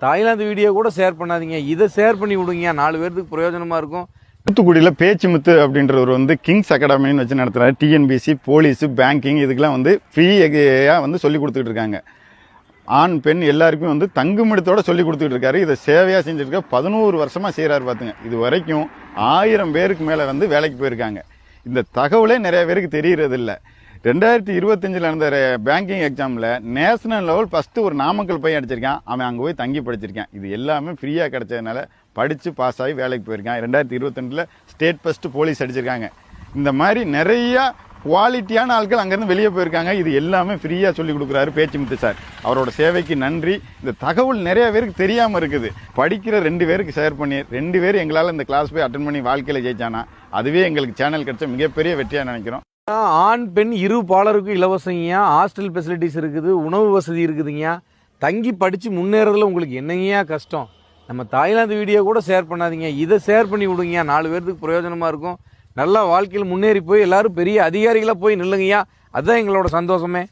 Thailand video கூட share பண்ணாதீங்க, இதை ஷேர் பண்ணி விடுங்க, 4 பேருக்கு பிரயோஜனமா இருக்கும். தூத்துக்குடியில் பேச்சுமுத்து அப்படின்றவர் வந்து கிங்ஸ் அகாடமின்னு வச்சு நடத்துகிறார். டிஎன்பிசி, போலீஸு, பேங்கிங் இதுக்கெல்லாம் வந்து ஃப்ரீயாக வந்து சொல்லி கொடுத்துட்டு இருக்காங்க. ஆண் பெண் எல்லாருக்குமே வந்து தங்குமிடத்தோட சொல்லி கொடுத்துட்டு இருக்காரு. இதை சேவையாக செஞ்சுருக்க 11 வருஷமாக செய்கிறாரு. பார்த்துங்க, இது வரைக்கும் 1000 பேருக்கு மேலே வந்து வேலைக்கு போயிருக்காங்க. இந்த தகவலே நிறைய பேருக்கு தெரியறது இல்லை. 2025 நடந்த பேங்கிங் எக்ஸாமில் நேஷனல் லெவல் ஃபஸ்ட்டு ஒரு நாமக்கல் பையன் அடிச்சிருக்கான். அவன் அங்கே போய் தங்கி படிச்சிருக்கான். இது எல்லாமே ஃப்ரீயாக கிடைச்சதுனால படித்து பாஸ் ஆகி வேலைக்கு போயிருக்கான். 2022 ஸ்டேட் ஃபஸ்ட்டு போலீஸ் அடிச்சிருக்காங்க. இந்த மாதிரி நிறையா குவாலிட்டியான ஆட்கள் அங்கேருந்து வெளியே போயிருக்காங்க. இது எல்லாமே ஃப்ரீயாக சொல்லி கொடுக்குறாரு பேச்சுமுத்து சார். அவரோட சேவைக்கு நன்றி. இந்த தகவல் நிறைய பேருக்கு தெரியாமல் இருக்குது. படிக்கிற 2 பேருக்கு ஷேர் பண்ணி 2 பேர் எங்களால் இந்த கிளாஸ் போய் அட்டன் பண்ணி வாழ்க்கையில் ஜெயிச்சானா அதுவே எங்களுக்கு சேனல் கிடைச்ச மிகப்பெரிய வெற்றியாக நினைக்கிறோம். ஆண் பெண் இரு பாலருக்கும் இலவசங்கயா, ஹாஸ்டல் ஃபெசிலிட்டிஸ் இருக்குது, உணவு வசதி இருக்குதுங்கயா. தங்கி படித்து முன்னேறதுல உங்களுக்கு என்னங்கயா கஷ்டம்? நம்ம தாய்லாந்து வீடியோ கூட ஷேர் பண்ணாதீங்க, இதை ஷேர் பண்ணி விடுங்க, 4 பேருக்கு பிரயோஜனமாக இருக்கும். நல்லா வாழ்க்கையில் முன்னேறி போய் எல்லாரும் பெரிய அதிகாரிகளாக போய் நில்லுங்கய்யா. அதுதான் எங்களோட சந்தோஷமே.